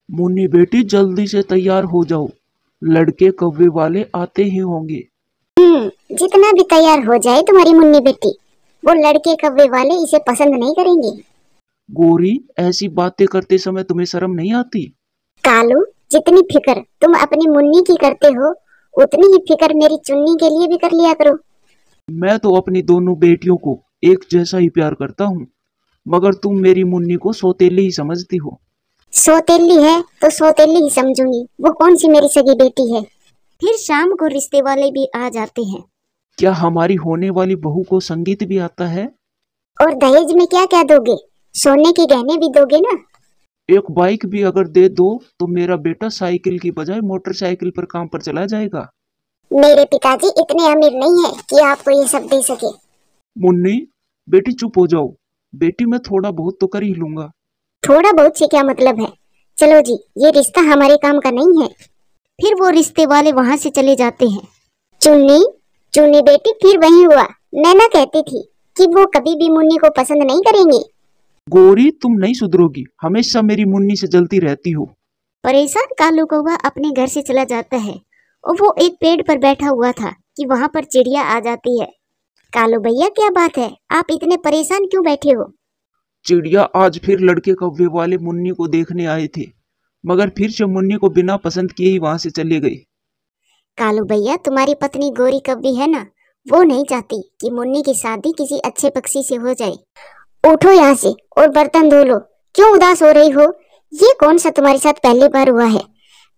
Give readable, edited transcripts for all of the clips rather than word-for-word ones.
मुन्नी बेटी जल्दी से तैयार हो जाओ, लड़के कौवे वाले आते ही होंगे। जितना भी तैयार हो जाए तुम्हारी मुन्नी बेटी, वो लड़के कव्वे वाले इसे पसंद नहीं करेंगे। गोरी, ऐसी बातें करते समय तुम्हें शर्म नहीं आती? कालू, जितनी फिक्र तुम अपनी मुन्नी की करते हो, उतनी ही फिक्र मेरी चुन्नी के लिए भी कर लिया करो। मैं तो अपनी दोनों बेटियों को एक जैसा ही प्यार करता हूँ, मगर तुम मेरी मुन्नी को सौतेली ही समझती हो। सौतेली है तो सौतेली ही समझूंगी, वो कौन सी मेरी सगी बेटी है। फिर शाम को रिश्ते वाले भी आ जाते हैं। क्या हमारी होने वाली बहू को संगीत भी आता है? और दहेज में क्या क्या दोगे? सोने के गहने भी दोगे ना? एक बाइक भी अगर दे दो तो मेरा बेटा साइकिल की बजाय मोटरसाइकिल पर काम पर चला जाएगा। मेरे पिताजी इतने अमीर नहीं है कि आपको ये सब दे सके। मुन्नी बेटी चुप हो जाओ, बेटी मैं थोड़ा बहुत तो कर ही लूंगा। थोड़ा बहुत से क्या मतलब है? चलो जी, ये रिश्ता हमारे काम का नहीं है। फिर वो रिश्ते वाले वहाँ से चले जाते हैं। चुन्नी, चुन्नी बेटी फिर वही हुआ। नैना कहती थी कि वो कभी भी मुन्नी को पसंद नहीं करेंगे। गोरी, तुम नहीं सुधरोगी, हमेशा मेरी मुन्नी से जलती रहती हो। परेशान कालू कौवा अपने घर से चला जाता है और वो एक पेड़ पर बैठा हुआ था कि वहाँ पर चिड़िया आ जाती है। कालू भैया, क्या बात है, आप इतने परेशान क्यों बैठे हो? चिड़िया आज फिर लड़के कौवे वाले मुन्नी को देखने आए थे, मगर फिर से मुन्नी को बिना पसंद किए ही वहां से चले गए। कालू भैया, तुम्हारी पत्नी गोरी कव्वी है ना, वो नहीं चाहती कि मुन्नी की शादी किसी अच्छे पक्षी से हो जाए। उठो यहाँ से और बर्तन धो लो। क्यों उदास हो रही हो? ये कौन सा तुम्हारे साथ पहली बार हुआ है?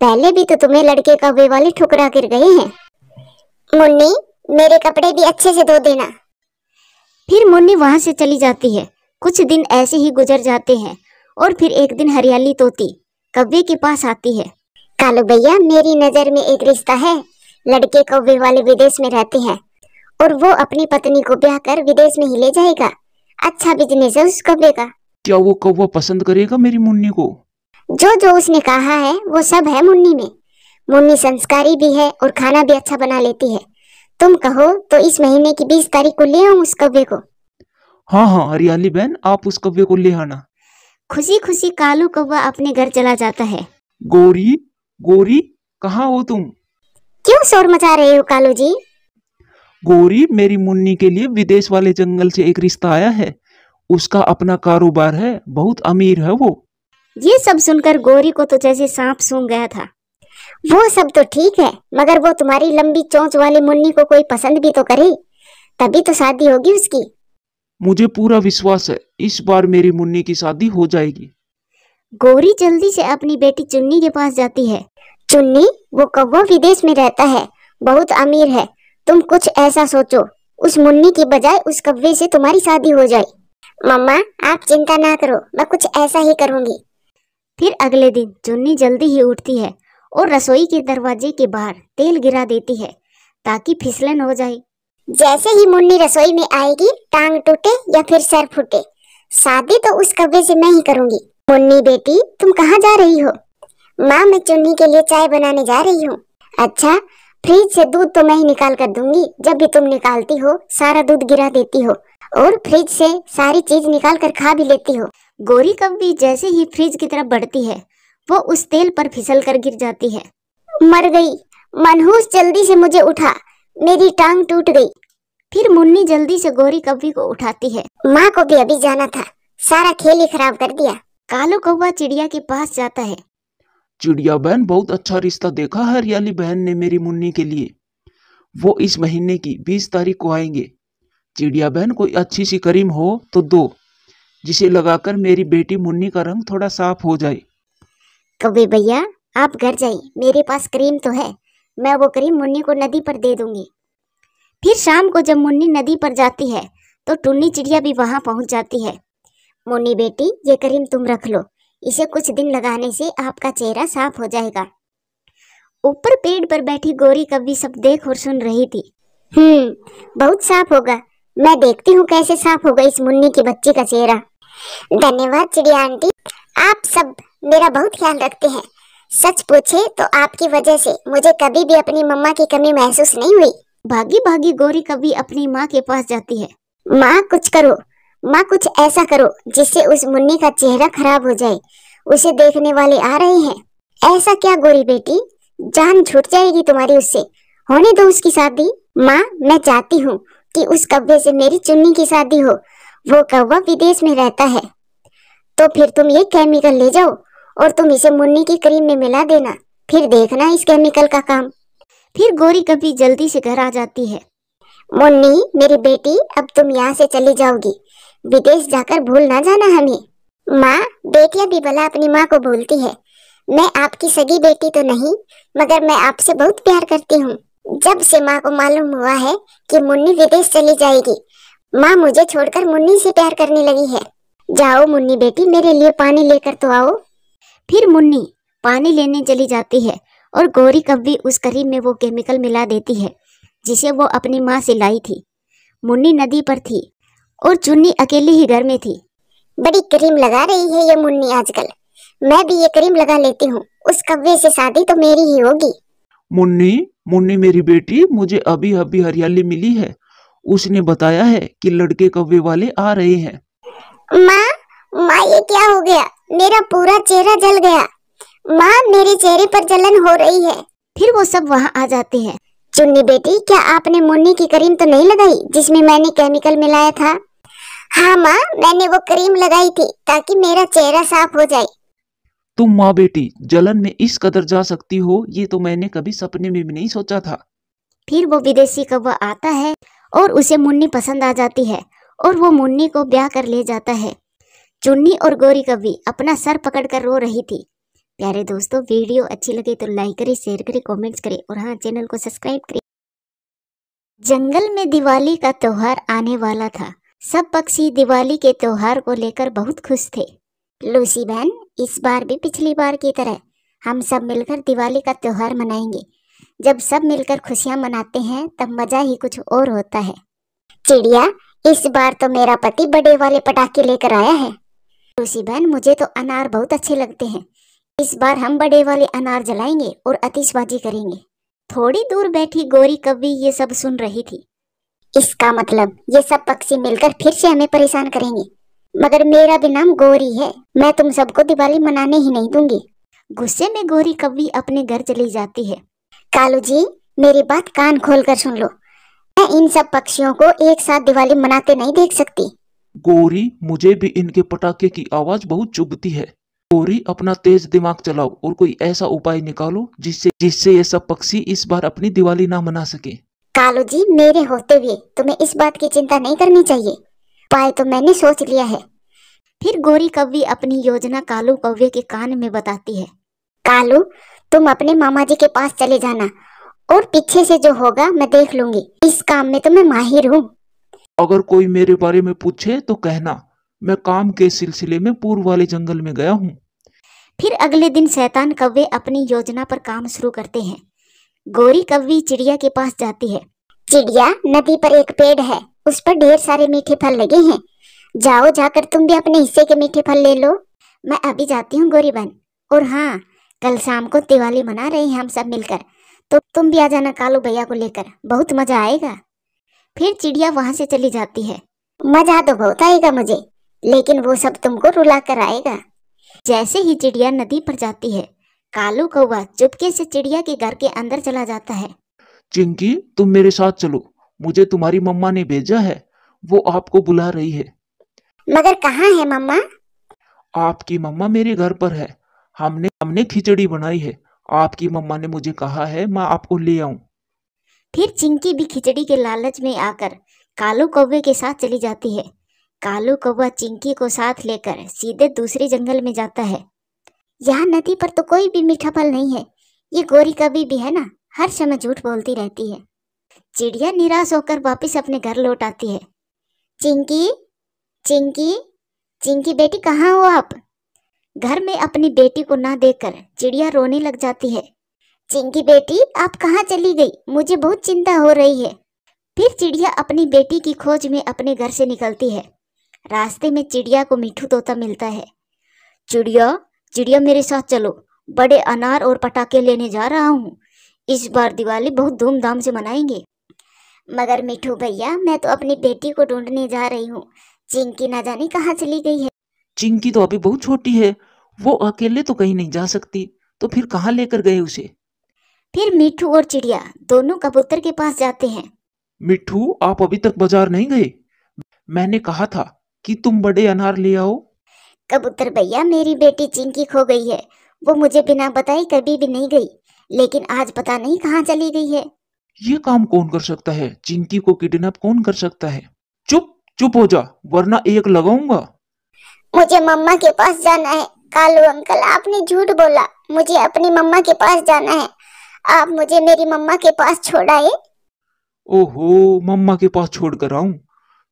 पहले भी तो तुम्हें लड़के कव्वे वाले ठुकरा कर गए हैं। मुन्नी, मेरे कपड़े भी अच्छे से धो देना। फिर मुन्नी वहां से चली जाती है। कुछ दिन ऐसे ही गुजर जाते हैं और फिर एक दिन हरियाली तोती कव्वे के पास आती है। कालू भैया, मेरी नजर में एक रिश्ता है। लड़के कव्वे वाले विदेश में रहते हैं और वो अपनी पत्नी को ब्याह कर विदेश में ही ले जाएगा। अच्छा बिजनेस है उस कव्वे का। क्या वो कौवा पसंद करेगा मेरी मुन्नी को? जो जो उसने कहा है वो सब है मुन्नी में। मुन्नी संस्कारी भी है और खाना भी अच्छा बना लेती है। तुम कहो तो इस महीने की 20 तारीख को ले आऊं उस कव्वे को। हाँ हाँ हरियाली बहन, आप उस कौवे को ले आना। खुशी खुशी कालू कौवा अपने घर चला जाता है। गोरी, गोरी, कहाँ हो तुम? क्यों शोर मचा रहे हो कालू जी? गोरी, मेरी मुन्नी के लिए विदेश वाले जंगल से एक रिश्ता आया है। उसका अपना कारोबार है, बहुत अमीर है वो। ये सब सुनकर गोरी को तो जैसे सांप सूंघ गया था। वो सब तो ठीक है, मगर वो तुम्हारी लंबी चोंच वाली मुन्नी को कोई पसंद भी तो करे, तभी तो शादी होगी उसकी। मुझे पूरा विश्वास है, इस बार मेरी मुन्नी की शादी हो जाएगी। गोरी जल्दी से अपनी बेटी चुन्नी के पास जाती है। चुन्नी, वो कौवा विदेश में रहता है, बहुत अमीर है। तुम कुछ ऐसा सोचो, उस मुन्नी की बजाय उस कौवे से तुम्हारी शादी हो जाए। मम्मा, आप चिंता ना करो, मैं कुछ ऐसा ही करूंगी। फिर अगले दिन चुन्नी जल्दी ही उठती है और रसोई के दरवाजे के बाहर तेल गिरा देती है ताकि फिसलन हो जाए। जैसे ही मुन्नी रसोई में आएगी, टांग टूटे या फिर सर फूटे, शादी तो उस कौवे से मैं ही करूंगी। मुन्नी बेटी, तुम कहाँ जा रही हो? माँ, मैं चुन्नी के लिए चाय बनाने जा रही हूँ। अच्छा, फ्रिज से दूध तो मैं ही निकाल कर दूंगी। जब भी तुम निकालती हो सारा दूध गिरा देती हो और फ्रिज से सारी चीज निकाल कर खा भी लेती हो। गोरी कव्वी जैसे ही फ्रिज की तरफ बढ़ती है, वो उस तेल पर फिसल कर गिर जाती है। मर गई मनहूस, जल्दी से मुझे उठा, मेरी टांग टूट गई। फिर मुन्नी जल्दी से गोरी कव्वी को उठाती है। माँ को भी अभी जाना था, सारा खेल ही खराब कर दिया। कालू कौवा चिड़िया के पास जाता है। चिड़िया बहन, बहुत अच्छा रिश्ता देखा है हरियाली बहन ने मेरी मुन्नी के लिए। वो इस महीने की 20 तारीख को आएंगे। चिड़िया बहन, कोई अच्छी सी क्रीम हो तो दो, जिसे लगाकर मेरी बेटी मुन्नी का रंग थोड़ा साफ हो जाए। कव्वे भैया, आप घर जाइए, मेरे पास क्रीम तो है, मैं वो क्रीम मुन्नी को नदी पर दे दूंगी। फिर शाम को जब मुन्नी नदी पर जाती है तो टुन्नी चिड़िया भी वहां पहुंच जाती है। मुन्नी बेटी, ये क्रीम तुम रख लो, इसे कुछ दिन लगाने से आपका चेहरा साफ हो जाएगा। ऊपर पेड़ पर बैठी गोरी कव्वी सब देख और सुन रही थी। बहुत साफ होगा, मैं देखती हूँ कैसे साफ होगा इस मुन्नी की बच्ची का चेहरा। धन्यवाद चिड़िया आंटी, आप सब मेरा बहुत ख्याल रखते हैं। सच पूछे तो आपकी वजह से मुझे कभी भी अपनी मम्मा की कमी महसूस नहीं हुई। भागी भागी गोरी कव्वी अपनी माँ के पास जाती है। माँ, कुछ करो, माँ कुछ ऐसा करो जिससे उस मुन्नी का चेहरा खराब हो जाए, उसे देखने वाले आ रहे हैं। ऐसा क्या गोरी बेटी, जान छूट जाएगी तुम्हारी उससे। होने दो उसकी शादी। माँ, मैं चाहती हूँ कि उस कौवे से मेरी चुन्नी की शादी हो। वो कौवा विदेश में रहता है। तो फिर तुम ये केमिकल ले जाओ और तुम इसे मुन्नी की क्रीम में मिला देना, फिर देखना इस केमिकल का काम। फिर गोरी कभी जल्दी से घर आ जाती है। मुन्नी मेरी बेटी, अब तुम यहाँ से चली जाओगी। विदेश जाकर भूल ना जाना हमें। माँ, बेटियां भी भला अपनी माँ को भूलती है। मैं आपकी सगी बेटी तो नहीं, मगर मैं आपसे बहुत प्यार करती हूँ। जब से माँ को मालूम हुआ है कि मुन्नी विदेश चली जाएगी, माँ मुझे छोड़कर मुन्नी से प्यार करने लगी है। जाओ मुन्नी बेटी, मेरे लिए पानी लेकर तो आओ। फिर मुन्नी पानी लेने चली जाती है और गोरी कभी उस क्रीम में वो केमिकल मिला देती है जिसे वो अपनी माँ से लाई थी। मुन्नी नदी पर थी और चुन्नी अकेली ही घर में थी। बड़ी क्रीम लगा रही है ये मुन्नी आजकल। मैं भी ये क्रीम लगा लेती हूँ, उस कौवे से शादी तो मेरी ही होगी। मुन्नी, मुन्नी मेरी बेटी, मुझे अभी अभी हरियाली मिली है। उसने बताया है कि लड़के कौवे वाले आ रहे हैं। माँ, ये क्या हो गया? मेरा पूरा चेहरा जल गया। माँ, मेरे चेहरे पर जलन हो रही है। फिर वो सब वहाँ आ जाते हैं। चुन्नी बेटी, क्या आपने मुन्नी की क्रीम तो नहीं लगाई जिसमें मैंने केमिकल मिलाया था? हाँ माँ, मैंने वो क्रीम लगाई थी ताकि मेरा चेहरा साफ हो जाए। तुम माँ बेटी जलन में इस कदर जा सकती हो, ये तो मैंने कभी सपने में भी नहीं सोचा था। फिर वो विदेशी कौवा आता है और उसे मुन्नी पसंद आ जाती है और वो मुन्नी को ब्याह कर ले जाता है। चुन्नी और गोरी कभी अपना सर पकड़कर रो रही थी। प्यारे दोस्तों, वीडियो अच्छी लगे तो लाइक करें, शेयर करें, कमेंट्स करें और हाँ, चैनल को सब्सक्राइब करें। जंगल में दिवाली का त्योहार आने वाला था। सब पक्षी दिवाली के त्योहार को लेकर बहुत खुश थे। लूसी बहन, इस बार भी पिछली बार की तरह हम सब मिलकर दिवाली का त्योहार मनाएंगे। जब सब मिलकर खुशियां मनाते हैं तब मजा ही कुछ और होता है। चिड़िया, इस बार तो मेरा पति बड़े वाले पटाखे लेकर आया है। लूसी बहन, मुझे तो अनार बहुत अच्छे लगते हैं। इस बार हम बड़े वाले अनार जलाएंगे और आतिशबाजी करेंगे। थोड़ी दूर बैठी गोरी कभी ये सब सुन रही थी। इसका मतलब ये सब पक्षी मिलकर फिर से हमें परेशान करेंगे। मगर मेरा भी नाम गोरी है, मैं तुम सबको दिवाली मनाने ही नहीं दूंगी। गुस्से में गोरी कभी अपने घर चली जाती है। कालू जी, मेरी बात कान खोलकर सुन लो। मैं इन सब पक्षियों को एक साथ दिवाली मनाते नहीं देख सकती। गोरी, मुझे भी इनके पटाखे की आवाज बहुत चुभती है। गोरी, अपना तेज दिमाग चलाओ और कोई ऐसा उपाय निकालो जिससे ये सब पक्षी इस बार अपनी दिवाली ना मना सके। कालू जी, मेरे होते हुए तुम्हें इस बात की चिंता नहीं करनी चाहिए। उपाय तो मैंने सोच लिया है। फिर गोरी कौवी अपनी योजना कालू कौवे के कान में बताती है। कालू, तुम अपने मामा जी के पास चले जाना और पीछे से जो होगा मैं देख लूंगी। इस काम में तो मैं माहिर हूँ। अगर कोई मेरे बारे में पूछे तो कहना मैं काम के सिलसिले में पूर्व वाले जंगल में गया हूँ। फिर अगले दिन शैतान कौवे अपनी योजना पर काम शुरू करते हैं। गोरी कौवी चिड़िया के पास जाती है। चिड़िया, नदी पर एक पेड़ है, उस पर ढेर सारे मीठे फल लगे हैं। जाओ, जाकर तुम भी अपने हिस्से के मीठे फल ले लो। मैं अभी जाती हूँ गोरी बहन। और हाँ, कल शाम को दिवाली मना रहे हैं हम सब मिलकर, तो तुम भी आ जाना कालू भैया को लेकर, बहुत मजा आएगा। फिर चिड़िया वहां से चली जाती है। मजा तो बहुत आएगा मुझे, लेकिन वो सब तुमको रुला कर आएगा। जैसे ही चिड़िया नदी पर जाती है, कालू कौवा चुपके से चिड़िया के घर के अंदर चला जाता है। चिंकी, तुम मेरे साथ चलो, मुझे तुम्हारी मम्मा ने भेजा है, वो आपको बुला रही है। मगर कहाँ है मम्मा? आपकी मम्मा मेरे घर पर है। हमने खिचड़ी बनाई है। आपकी मम्मा ने मुझे कहा है मैं आपको ले आऊं। फिर चिंकी भी खिचड़ी के लालच में आकर कालू कौवे के साथ चली जाती है। कालू कौवा चिंकी को साथ लेकर सीधे दूसरे जंगल में जाता है। यहाँ नदी पर तो कोई भी मीठा फल नहीं है। ये गोरी कभी भी है ना, हर समय झूठ बोलती रहती है। चिड़िया निराश होकर वापस अपने घर लौट आती है। चिंकी, चिंकी, चिंकी बेटी, कहाँ हो आप? घर में अपनी बेटी को ना देखकर चिड़िया रोने लग जाती है। चिंकी बेटी, आप कहाँ चली गई? मुझे बहुत चिंता हो रही है। फिर चिड़िया अपनी बेटी की खोज में अपने घर से निकलती है। रास्ते में चिड़िया को मिठू तोता मिलता है। चिड़िया, चिड़िया मेरे साथ चलो, बड़े अनार और पटाखे लेने जा रहा हूँ। इस बार दिवाली बहुत धूमधाम से मनाएंगे। मगर मिठू भैया, मैं तो अपनी बेटी को ढूंढने जा रही हूँ। चिंकी ना जाने कहाँ चली गई है। चिंकी तो अभी बहुत छोटी है, वो अकेले तो कहीं नहीं जा सकती, तो फिर कहाँ लेकर गए उसे? फिर मिट्ठू और चिड़िया दोनों कबूतर के पास जाते हैं। मिट्ठू, आप अभी तक बाजार नहीं गए? मैंने कहा था कि तुम बड़े अनार ले आओ। कबूतर भैया, मेरी बेटी चिंकी खो गई है। वो मुझे बिना बताई कभी भी नहीं गई, लेकिन आज पता नहीं कहाँ चली गई है। ये काम कौन कर सकता है? चिंकी को किडनैप कौन कर सकता है? चुप चुप हो जा, वरना एक लगाऊंगा। मुझे मम्मा के पास जाना है। कालू अंकल, आपने झूठ बोला। मुझे अपनी मम्मा के पास जाना है। आप मुझे मेरी मम्मा के पास छोड़ाए। ओहो, मम्मा के पास छोड़ कर आऊं?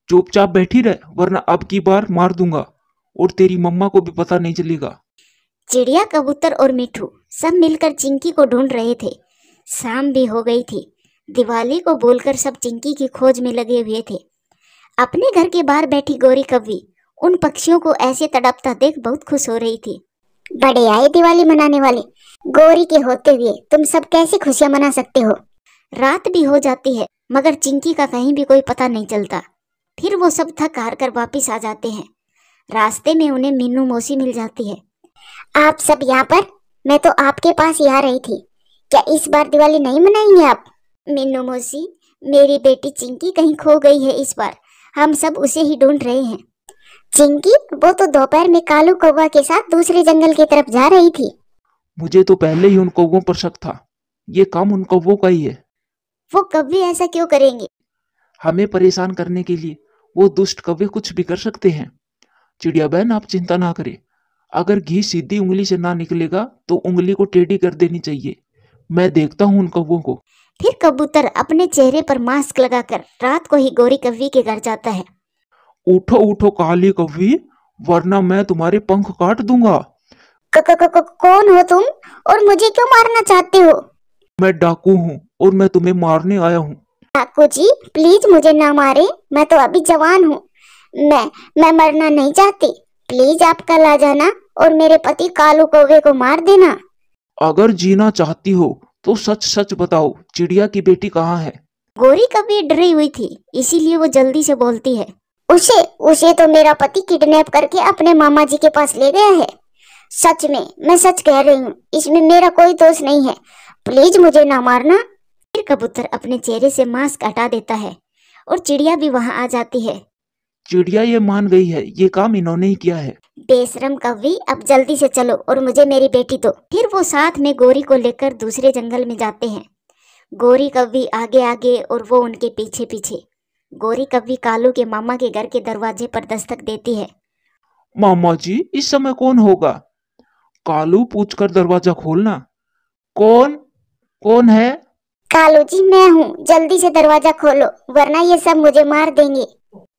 चुपचाप बैठी रह, वरना अब की बार मार दूंगा और तेरी मम्मा को भी पता नहीं चलेगा। चिड़िया, कबूतर और मिट्ठू सब मिलकर चिंकी को ढूंढ रहे थे। शाम भी हो गई थी। दिवाली को बोलकर सब चिंकी की खोज में लगे हुए थे। अपने घर के बाहर बैठी गोरी कव्वी उन पक्षियों को ऐसे तड़पता देख बहुत खुश हो रही थी। बड़े आए दिवाली मनाने वाले। गोरी के होते हुए तुम सब कैसे खुशियां मना सकते हो? रात भी हो जाती है, मगर चिंकी का कहीं भी कोई पता नहीं चलता। फिर वो सब थक हार कर वापिस आ जाते हैं। रास्ते में उन्हें मीनू मौसी मिल जाती है। आप सब यहाँ पर? मैं तो आपके पास ही आ रही थी। क्या इस बार दिवाली नहीं मनाएंगे आप? मीनू मौसी, मेरी बेटी चिंकी कहीं खो गई है इस बार। हम सब उसे ही ढूंढ रहे हैं। चिंकी? वो तो दोपहर में कालू कौवा के साथ दूसरे जंगल की तरफ जा रही थी। मुझे तो पहले ही उन कौवों पर शक था। ये काम उन कौवों का ही है। वो कभी ऐसा क्यों करेंगे? हमें परेशान करने के लिए वो दुष्ट कौवे कुछ भी कर सकते हैं। चिड़िया बहन, आप चिंता ना करें। अगर घी सीधी उंगली से ना निकलेगा तो उंगली को टेढ़ी कर देनी चाहिए। मैं देखता हूँ उन कौवों को। फिर कबूतर अपने चेहरे पर मास्क लगाकर रात को ही गोरी कव्वी के घर जाता है। उठो उठो काली कौवी, वरना मैं तुम्हारे पंख काट दूंगा। कौन हो तुम और मुझे क्यों मारना चाहते हो? मैं डाकू हूँ और मैं तुम्हें मारने आया हूँ। डाकू जी, प्लीज मुझे ना मारे। मैं तो अभी जवान हूँ। मैं मरना नहीं चाहती। प्लीज आप कल आ जाना और मेरे पति कालू कौवे को मार देना। अगर जीना चाहती हो तो सच सच बताओ, चिड़िया की बेटी कहाँ है? गोरी कभी डरी हुई थी, इसीलिए वो जल्दी से बोलती है। उसे तो मेरा पति किडनैप करके अपने मामा जी के पास ले गया है। सच में, मैं सच कह रही हूँ। इसमें मेरा कोई दोष नहीं है। प्लीज मुझे ना मारना। फिर कबूतर अपने चेहरे से मास्क हटा देता है और चिड़िया भी वहाँ आ जाती है। चिड़िया ये मान गई है, ये काम इन्होंने ही किया है। बेशरम कव्वी, अब जल्दी से चलो और मुझे मेरी बेटी दो। फिर वो साथ में गोरी को लेकर दूसरे जंगल में जाते हैं। गोरी कव्वी आगे आगे और वो उनके पीछे पीछे। गोरी कव्वी कालू के मामा के घर के दरवाजे पर दस्तक देती है। मामा जी, इस समय कौन होगा? कालू, पूछकर दरवाजा खोलना। कौन कौन है? कालू जी, मैं हूँ। जल्दी से दरवाजा खोलो, वरना ये सब मुझे मार देंगे।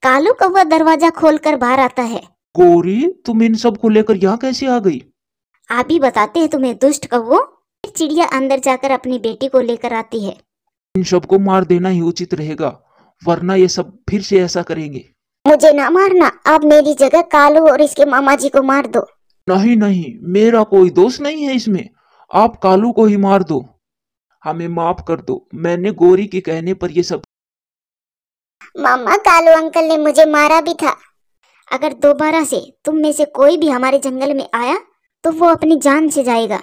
कालू कौवा दरवाजा खोलकर बाहर आता है। गोरी, तुम इन सब को लेकर यहाँ कैसे आ गई? अभी बताते हैं तुम्हें, दुष्ट कौवो। चिड़िया अंदर जाकर अपनी बेटी को लेकर आती है। इन सब को मार देना ही उचित रहेगा, वरना ये सब फिर से ऐसा करेंगे। मुझे ना मारना। आप मेरी जगह कालू और इसके मामा जी को मार दो। नहीं नहीं, मेरा कोई दोष नहीं है इसमें। आप कालू को ही मार दो। हमें माफ कर दो, मैंने गोरी के कहने पर ये सब। मामा, कालू अंकल ने मुझे मारा भी था। अगर दोबारा से तुम में से कोई भी हमारे जंगल में आया तो वो अपनी जान से जाएगा।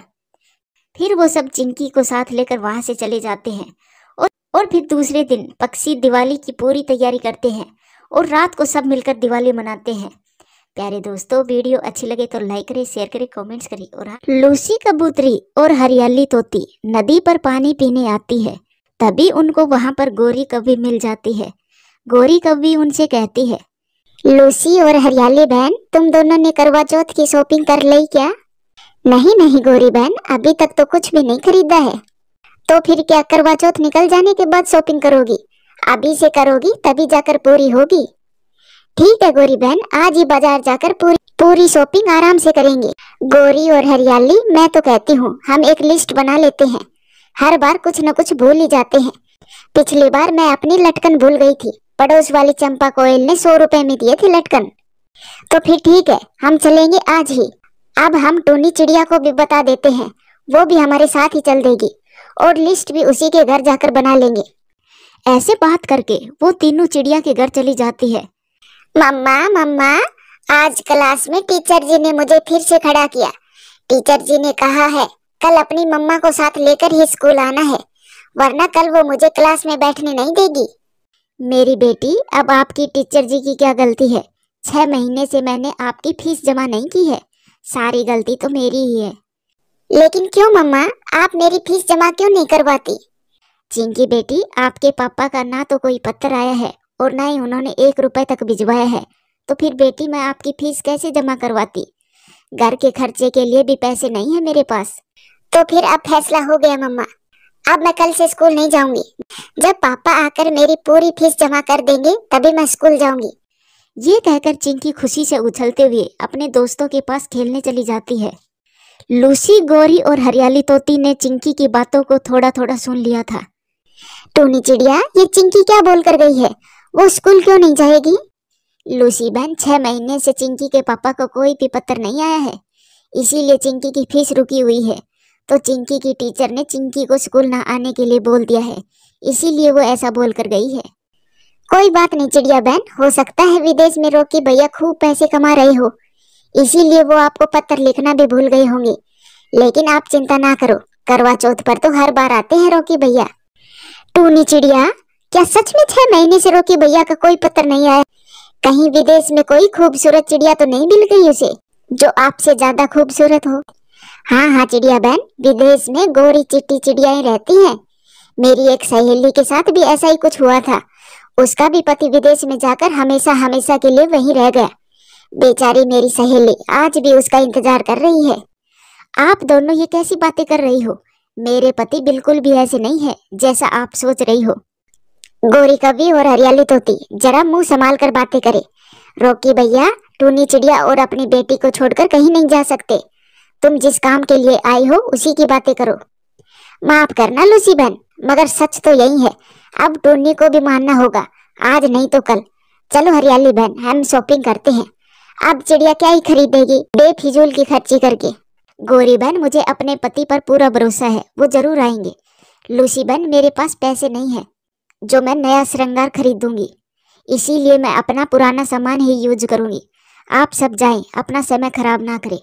फिर वो सब चिंकी को साथ लेकर वहां से चले जाते हैं और फिर दूसरे दिन पक्षी दिवाली की पूरी तैयारी करते हैं और रात को सब मिलकर दिवाली मनाते हैं। प्यारे दोस्तों, वीडियो अच्छी लगे तो लाइक करें, शेयर करें, कमेंट्स करें। और लूसी कबूतरी और हरियाली तोती नदी पर पानी पीने आती है। तभी उनको वहां पर गोरी कव्वी मिल जाती है। गोरी कव्वी उनसे कहती है, लूसी और हरियाली बहन, तुम दोनों ने करवा चौथ की शॉपिंग कर ली क्या? नहीं नहीं गोरी बहन, अभी तक तो कुछ भी नहीं खरीदा है। तो फिर क्या करवा चौथ निकल जाने के बाद शॉपिंग करोगी? अभी से करोगी तभी जाकर पूरी होगी। ठीक है गोरी बहन, आज ही बाजार जाकर पूरी शॉपिंग आराम से करेंगे। गोरी और हरियाली, मैं तो कहती हूँ हम एक लिस्ट बना लेते हैं। हर बार कुछ न कुछ भूल ही जाते हैं। पिछली बार मैं अपनी लटकन भूल गई थी। पड़ोस वाली चंपा कोयल ने 100 रुपए में दिए थे लटकन। तो फिर ठीक है, हम चलेंगे आज ही। अब हम टूनी चिड़िया को भी बता देते हैं, वो भी हमारे साथ ही चल देगी और लिस्ट भी उसी के घर जाकर बना लेंगे। ऐसे बात करके वो तीनों चिड़िया के घर चली जाती है। मम्मा मम्मा, आज क्लास में टीचर जी ने मुझे फिर से खड़ा किया। टीचर जी ने कहा है कल अपनी मम्मा को साथ लेकर ही स्कूल आना है, वरना कल वो मुझे क्लास में बैठने नहीं देगी। मेरी बेटी, अब आपकी टीचर जी की क्या गलती है? 6 महीने से मैंने आपकी फीस जमा नहीं की है, सारी गलती तो मेरी ही है। लेकिन क्यों मम्मा, आप मेरी फीस जमा क्यों नहीं करवाती? चिंकी बेटी, आपके पापा का ना तो कोई पत्र आया है और ना ही उन्होंने 1 रुपए तक भिजवाया है, तो फिर बेटी मैं आपकी फीस कैसे जमा करवाती? घर के खर्चे के लिए भी पैसे नहीं है मेरे पास। तो फिर अब फैसला हो गया मम्मा, अब मैं कल से स्कूल नहीं जाऊंगी। जब पापा आकर मेरी पूरी फीस जमा कर देंगे तभी मैं स्कूल जाऊंगी। ये कहकर चिंकी खुशी से उछलते हुए अपने दोस्तों के पास खेलने चली जाती है। लूसी, गौरी और हरियाली तोती ने चिंकी की बातों को थोड़ा थोड़ा सुन लिया था। टूनी चिड़िया, ये चिंकी क्या बोल कर गई है? वो स्कूल क्यों नहीं जाएगी? लूसी बहन, 6 महीने से चिंकी के पापा को कोई भी पत्र नहीं आया है, इसीलिए चिंकी की फीस रुकी हुई है। तो चिंकी की टीचर ने चिंकी को स्कूल ना आने के लिए बोल दिया है, इसीलिए वो ऐसा बोल कर गई है। कोई बात नहीं चिड़िया बहन, हो सकता है विदेश में रॉकी भैया खूब पैसे कमा रहे हो, इसीलिए वो आपको पत्र लिखना भी भूल गए होंगे। लेकिन आप चिंता ना करो, करवा चौथ पर तो हर बार आते हैं रॉकी भैया। टूनी चिड़िया, क्या सच में 6 महीने से रॉकी भैया का कोई पत्र नहीं आया? कहीं विदेश में कोई खूबसूरत चिड़िया तो नहीं मिल गई उसे, जो आपसे ज्यादा खूबसूरत हो? हाँ हाँ चिड़िया बहन, विदेश में गोरी चिट्टी चिड़ियाएं रहती हैं। मेरी एक सहेली के साथ भी ऐसा ही कुछ हुआ था। उसका भी पति विदेश में जाकर हमेशा हमेशा के लिए वहीं रह गया। बेचारी मेरी सहेली आज भी उसका इंतजार कर रही है। आप दोनों ये कैसी बातें कर रही हो? मेरे पति बिल्कुल भी ऐसे नहीं है जैसा आप सोच रही हो। गोरी कवि और हरियाली तोती, जरा मुंह संभाल कर बातें करे। रॉकी भैया, टूनी चिड़िया और अपनी बेटी को छोड़कर कहीं नहीं जा सकते। तुम जिस काम के लिए आई हो उसी की बातें करो। माफ करना लूसी बहन, मगर सच तो यही है। अब टूनी को भी मानना होगा, आज नहीं तो कल। चलो हरियाली बहन, हम शॉपिंग करते हैं। अब चिड़िया क्या ही खरीदेगी बेफिजूल की खर्ची करके। गोरी बहन, मुझे अपने पति पर पूरा भरोसा है, वो जरूर आएंगे। लूसी बहन, मेरे पास पैसे नहीं है जो मैं नया श्रृंगार खरीदूंगी, इसीलिए मैं अपना पुराना सामान ही यूज करूंगी। आप सब जाएं, अपना समय खराब ना करें।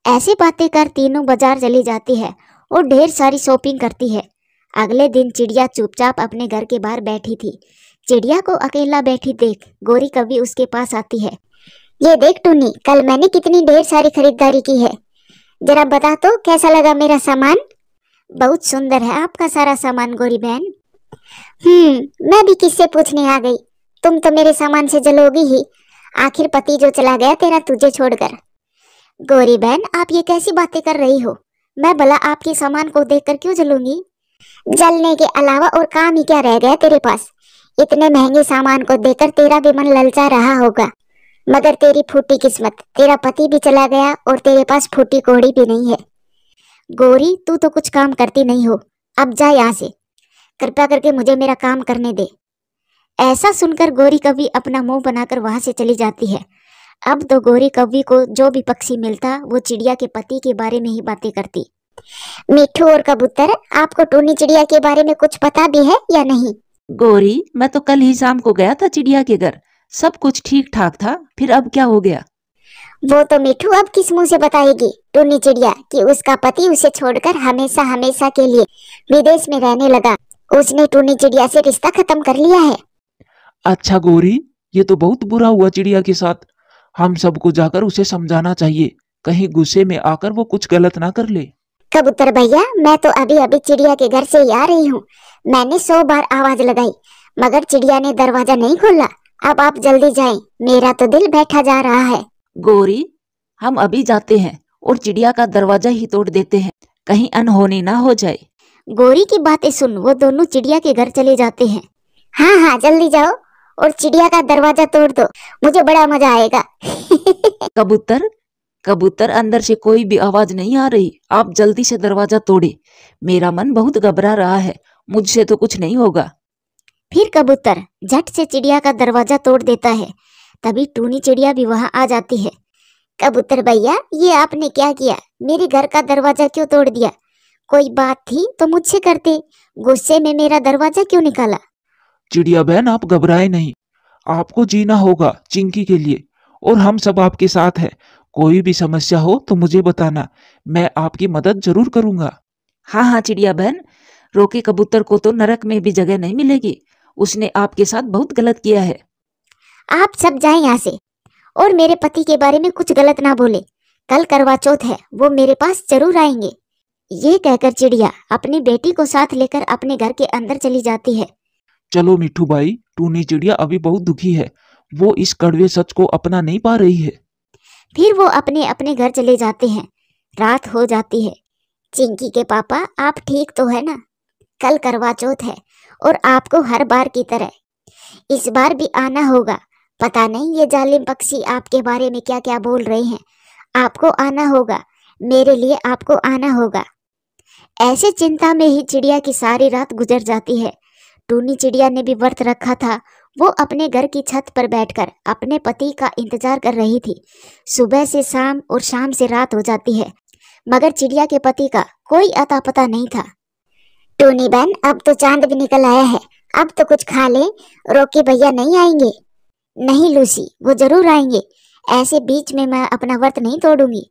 ऐसी बातें कर तीनों बाजार चली जाती है और ढेर सारी शॉपिंग करती है। अगले दिन चिड़िया चुपचाप अपने घर के बाहर बैठी थी। चिड़िया को अकेला बैठी देख गोरी कभी उसके पास आती है। ये देख टूनी, कल मैंने कितनी ढेर सारी खरीदारी की है, जरा बता तो कैसा लगा मेरा सामान? बहुत सुंदर है आपका सारा सामान गोरी बहन। मैं भी किससे पूछने आ गई, तुम तो मेरे सामान से जलोगी ही। आखिर पति जो चला गया तेरा तुझे छोड़कर। गोरी बहन, आप ये कैसी बातें कर रही हो? मैं भला आपके सामान को देखकर क्यों जलूंगी? जलने के अलावा और काम ही क्या रह गया तेरे पास? इतने महंगे सामान को देखकर तेरा भी मन ललचा रहा होगा, मगर तेरी फूटी किस्मत, तेरा पति भी चला गया और तेरे पास फूटी कोड़ी भी नहीं है। गोरी, तू तो कुछ काम करती नहीं हो, अब जा यहाँ से। कृपया करके मुझे मेरा काम करने दे। ऐसा सुनकर गोरी कवि अपना मुंह बनाकर वहां से चली जाती है। अब तो गोरी कवि को जो भी पक्षी मिलता वो चिड़िया के पति के बारे में ही बातें करती। मिठू और कबूतर, आपको टूनी चिड़िया के बारे में कुछ पता भी है या नहीं? गोरी, मैं तो कल ही शाम को गया था चिड़िया के घर, सब कुछ ठीक ठाक था, फिर अब क्या हो गया? वो तो मिठू अब किस मुंह से बताएगी टूनी चिड़िया कि उसका पति उसे छोड़कर हमेशा हमेशा के लिए विदेश में रहने लगा। उसने टूनी चिड़िया से रिश्ता खत्म कर लिया है। अच्छा गोरी, ये तो बहुत बुरा हुआ चिड़िया के साथ। हम सबको जाकर उसे समझाना चाहिए, कहीं गुस्से में आकर वो कुछ गलत ना कर ले। कबूतर भैया, मैं तो अभी अभी चिड़िया के घर से ही आ रही हूँ। मैंने 100 बार आवाज लगाई मगर चिड़िया ने दरवाजा नहीं खोला। अब आप जल्दी जाएं, मेरा तो दिल बैठा जा रहा है। गोरी, हम अभी जाते हैं और चिड़िया का दरवाजा ही तोड़ देते हैं, कहीं अनहोनी ना हो जाए। गोरी की बातें सुन वो दोनों चिड़िया के घर चले जाते हैं। हाँ हाँ, जल्दी जाओ और चिड़िया का दरवाजा तोड़ दो, मुझे बड़ा मजा आएगा। कबूतर, कबूतर, अंदर से कोई भी आवाज नहीं आ रही, आप जल्दी से दरवाजा तोड़े। मेरा मन बहुत घबरा रहा है, मुझसे तो कुछ नहीं होगा। फिर कबूतर झट से चिड़िया का दरवाजा तोड़ देता है। तभी टूनी चिड़िया भी वहां आ जाती है। कबूतर भैया, ये आपने क्या किया? मेरे घर का दरवाजा क्यों तोड़ दिया? कोई बात थी तो मुझसे करते, गुस्से में मेरा दरवाजा क्यों निकाला? चिड़िया बहन, आप घबराए नहीं, आपको जीना होगा चिंकी के लिए, और हम सब आपके साथ हैं। कोई भी समस्या हो तो मुझे बताना, मैं आपकी मदद जरूर करूंगा। हाँ हाँ चिड़िया बहन, रोकी कबूतर को तो नरक में भी जगह नहीं मिलेगी। उसने आपके साथ बहुत गलत किया है। आप सब जाएं यहाँ से और मेरे पति के बारे में कुछ गलत ना बोले। कल करवा चौथ है, वो मेरे पास जरूर आएंगे। ये कहकर चिड़िया अपनी बेटी को साथ लेकर अपने घर के अंदर चली जाती है। चलो मिठू भाई, टूनी चिड़िया अभी बहुत दुखी है, वो इस कड़वे सच को अपना नहीं पा रही है। फिर वो अपने अपने घर चले जाते हैं। रात हो जाती है। चिंकी के पापा, आप ठीक तो है ना? कल करवा चौथ है और आपको हर बार की तरह इस बार भी आना होगा। पता नहीं ये जालिम पक्षी आपके बारे में क्या क्या बोल रहे हैं। आपको आना होगा, मेरे लिए आपको आना होगा। ऐसे चिंता में ही चिड़िया की सारी रात गुजर जाती है। टूनी चिड़िया ने भी व्रत रखा था। वो अपने घर की छत पर बैठकर अपने पति का इंतजार कर रही थी। सुबह से शाम और शाम से रात हो जाती है, मगर चिड़िया के पति का कोई अता पता नहीं था। टूनी बहन, अब तो चांद भी निकल आया है, अब तो कुछ खा ले। रोकी भैया नहीं आएंगे? नहीं लूसी, वो जरूर आएंगे। ऐसे बीच में मैं अपना व्रत नहीं तोड़ूंगी।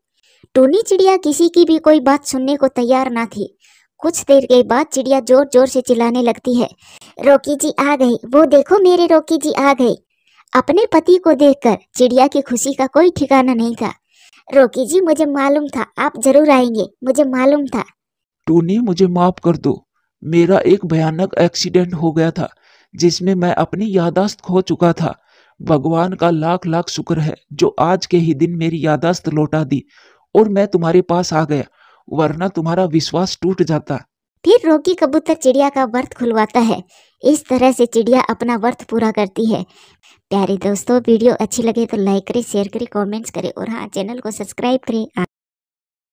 टूनी चिड़िया किसी की भी कोई बात सुनने को तैयार ना थी। कुछ देर के बाद चिड़िया जोर जोर से चिल्लाने लगती है, रोकी जी आ गई, वो देखो मेरे रोकी जी आ गई। अपने पति को देखकर चिड़िया की खुशी का कोई ठिकाना नहीं था। रोकी जी, मुझे मालूम था आप जरूर आएंगे, मुझे मालूम था। टूनी, मुझे माफ कर दो, मेरा एक भयानक एक्सीडेंट हो गया था जिसमें मैं अपनी याददाश्त खो चुका था। भगवान का लाख लाख शुक्र है जो आज के ही दिन मेरी याददाश्त लौटा दी और मैं तुम्हारे पास आ गया, वरना तुम्हारा विश्वास टूट जाता। फिर रोकी कबूतर चिड़िया का व्रत खुलवाता है। इस तरह से चिड़िया अपना व्रत पूरा करती है। प्यारे दोस्तों, वीडियो अच्छी लगे तो लाइक करें, शेयर करें, कमेंट्स करें और हाँ, चैनल को सब्सक्राइब करें।